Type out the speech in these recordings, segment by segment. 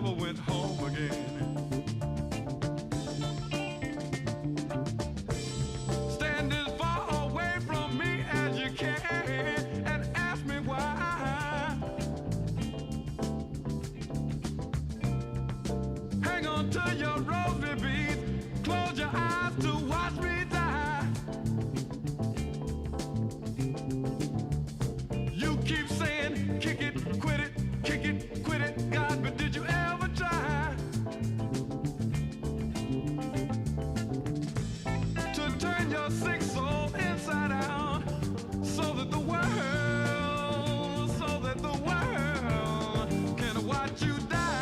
never went home again. Stand as far away from me as you can and ask me why. Hang on to your rosary beads, close your eyes to watch me die. You keep saying, kick it, quit it, God, but did you ever try to turn your sick soul inside out so that the world can watch you die?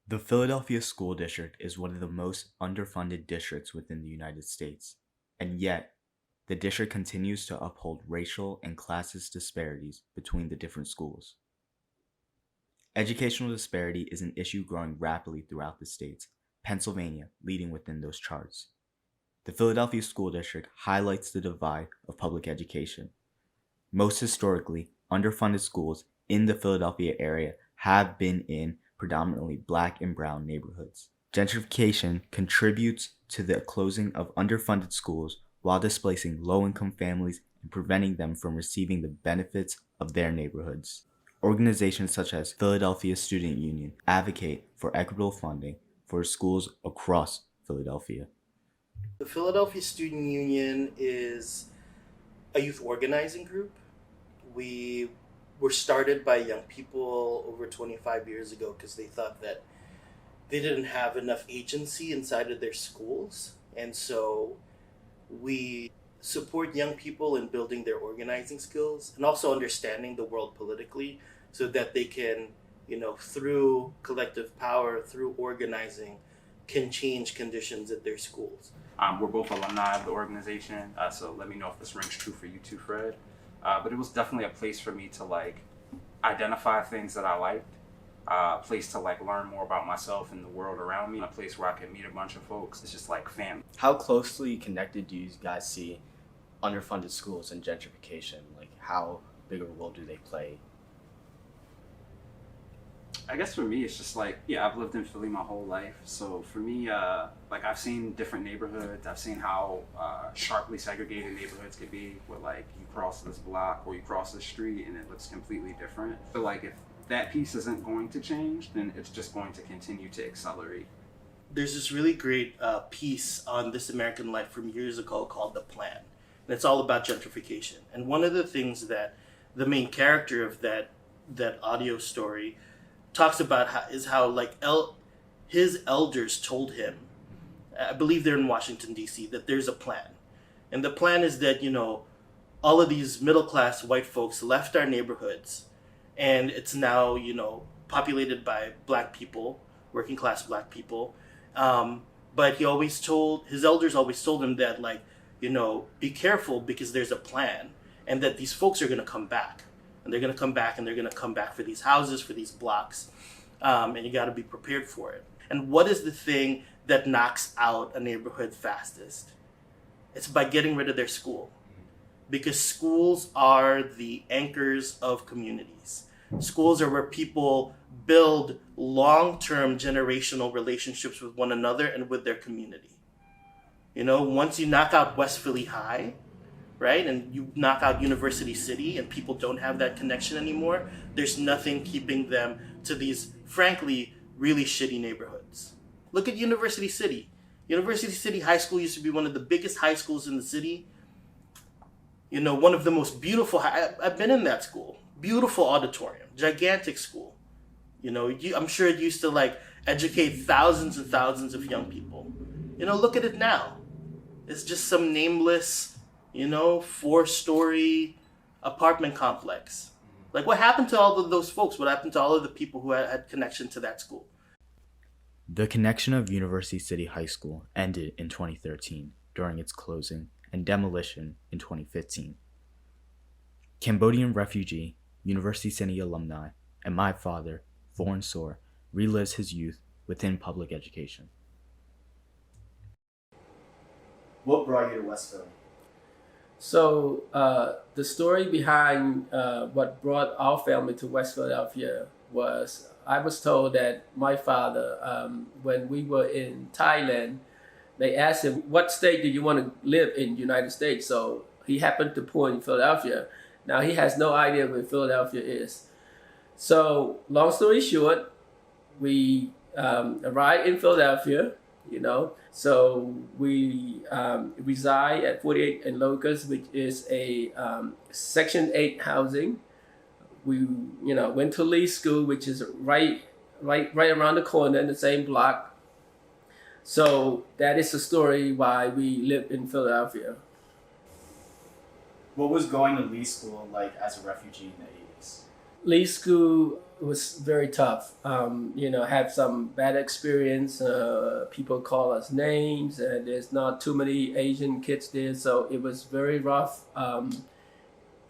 The Philadelphia School District is one of the most underfunded districts within the United States, and yet the district continues to uphold racial and classist disparities between the different schools. Educational disparity is an issue growing rapidly throughout the states, Pennsylvania leading within those charts. The Philadelphia School District highlights the divide of public education. Most historically, underfunded schools in the Philadelphia area have been in predominantly black and brown neighborhoods. Gentrification contributes to the closing of underfunded schools while displacing low-income families and preventing them from receiving the benefits of their neighborhoods. Organizations such as Philadelphia Student Union advocate for equitable funding for schools across Philadelphia. The Philadelphia Student Union is a youth organizing group. We were started by young people over 25 years ago because they thought that they didn't have enough agency inside of their schools. And so we support young people in building their organizing skills and also understanding the world politically so that they can, through collective power, through organizing, can change conditions at their schools. We're both alumni of the organization, so let me know if this rings true for you too, Fred. But it was definitely a place for me to identify things that I liked, a place to learn more about myself and the world around me, a place where I could meet a bunch of folks. It's just like family. How closely connected do you guys see underfunded schools and gentrification? How big of a role do they play? I guess for me, it's just I've lived in Philly my whole life. So for me, I've seen different neighborhoods. I've seen how sharply segregated neighborhoods could be, where you cross this block or you cross this street and it looks completely different. So if that piece isn't going to change, then it's just going to continue to accelerate. There's this really great piece on This American Life from years ago called The Plan. And it's all about gentrification. And one of the things that the main character of that audio story talks about is how his elders told him, I believe they're in Washington, D.C., that there's a plan. And the plan is that, all of these middle-class white folks left our neighborhoods, and it's now, populated by black people, working-class black people. But his elders always told him that, be careful because there's a plan, and that these folks are going to come back. And they're going to come back, and they're going to come back for these houses, for these blocks, and you got to be prepared for it. And what is the thing that knocks out a neighborhood fastest? It's by getting rid of their school. Because schools are the anchors of communities. Schools are where people build long-term generational relationships with one another and with their community. Once you knock out West Philly High, right? And you knock out University City and people don't have that connection anymore, there's nothing keeping them to these, frankly, really shitty neighborhoods. Look at University City. University City High School used to be one of the biggest high schools in the city. One of the most beautiful, I've been in that school. Beautiful auditorium, gigantic school. I'm sure it used to educate thousands and thousands of young people. Look at it now. It's just some nameless, 4-story apartment complex. Like, what happened to all of those folks? What happened to all of the people who had connection to that school? The connection of University City High School ended in 2013 during its closing and demolition in 2015. Cambodian refugee, University City alumni, and my father, Foreign Soar, relives his youth within public education. What brought you to West Philly? So the story behind what brought our family to West Philadelphia was I was told that my father, when we were in Thailand, they asked him, what state do you want to live in the United States? So he happened to point Philadelphia. Now he has no idea where Philadelphia is. So long story short, we arrived in Philadelphia, So we reside at 48 and Locust, which is a Section 8 housing. We, went to Lee School, which is right around the corner in the same block. So that is the story why we live in Philadelphia. What was going to Lee School like as a refugee in the 80s? Lee School was very tough. Had some bad experience. People call us names, and there's not too many Asian kids there, so it was very rough.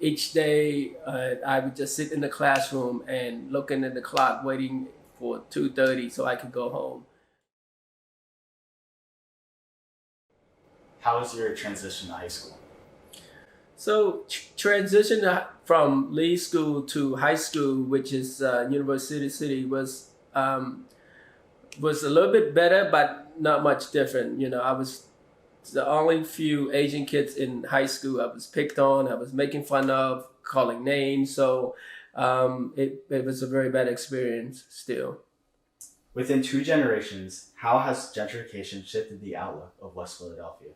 Each day, I would just sit in the classroom and looking at the clock, waiting for 2:30 so I could go home. How was your transition to high school? So transition from Lee School to high school, which is University City, was a little bit better, but not much different. I was the only few Asian kids in high school. I was picked on, I was making fun of, calling names. So it was a very bad experience still. Within 2 generations, how has gentrification shifted the outlook of West Philadelphia?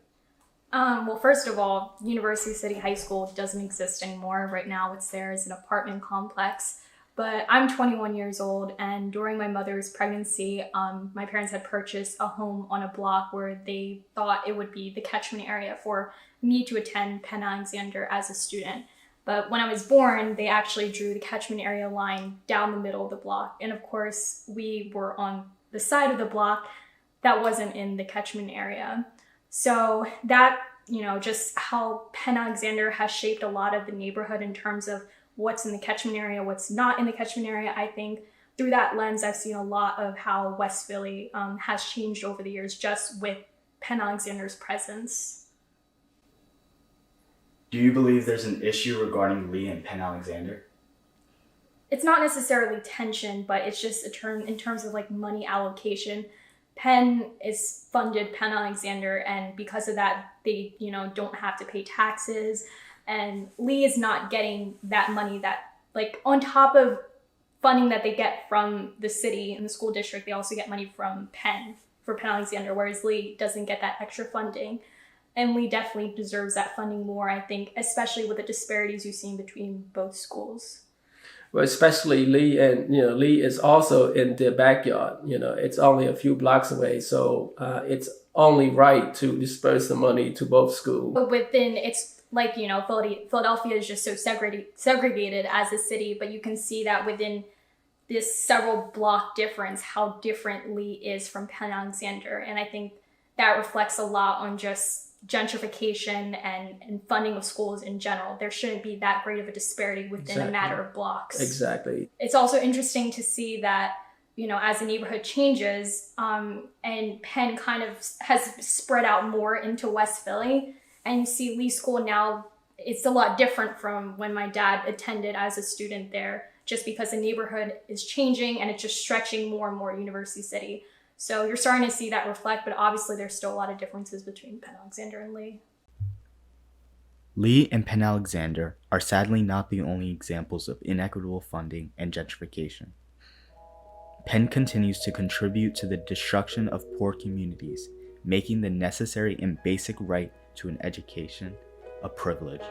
Well, first of all, University City High School doesn't exist anymore. Right now it's there as an apartment complex. But I'm 21 years old, and during my mother's pregnancy, my parents had purchased a home on a block where they thought it would be the catchment area for me to attend Penn Alexander as a student. But when I was born, they actually drew the catchment area line down the middle of the block. And of course, we were on the side of the block that wasn't in the catchment area. So that, just how Penn Alexander has shaped a lot of the neighborhood in terms of what's in the catchment area, what's not in the catchment area. I think through that lens, I've seen a lot of how West Philly has changed over the years just with Penn Alexander's presence. Do you believe there's an issue regarding Lee and Penn Alexander? It's not necessarily tension, but it's just in terms of like money allocation. Penn is funded Penn Alexander, and because of that, they don't have to pay taxes. And Lee is not getting that money that, like, on top of funding that they get from the city and the school district, they also get money from Penn for Penn Alexander, whereas Lee doesn't get that extra funding. And Lee definitely deserves that funding more, I think, especially with the disparities you've seen between both schools. Well, especially Lee, and Lee is also in their backyard. It's only a few blocks away, so it's only right to disperse the money to both schools. But within it's like Philadelphia is just so segregated as a city, but you can see that within this several block difference, how different Lee is from Penn Alexander, and I think that reflects a lot on just gentrification and funding of schools in general. There shouldn't be that great of a disparity within a matter of blocks. Exactly. It's also interesting to see that, as the neighborhood changes, and Penn kind of has spread out more into West Philly, and you see Lee School now, it's a lot different from when my dad attended as a student there, just because the neighborhood is changing and it's just stretching more and more University City. So you're starting to see that reflect, but obviously there's still a lot of differences between Penn Alexander and Lee. Lee and Penn Alexander are sadly not the only examples of inequitable funding and gentrification. Penn continues to contribute to the destruction of poor communities, making the necessary and basic right to an education a privilege.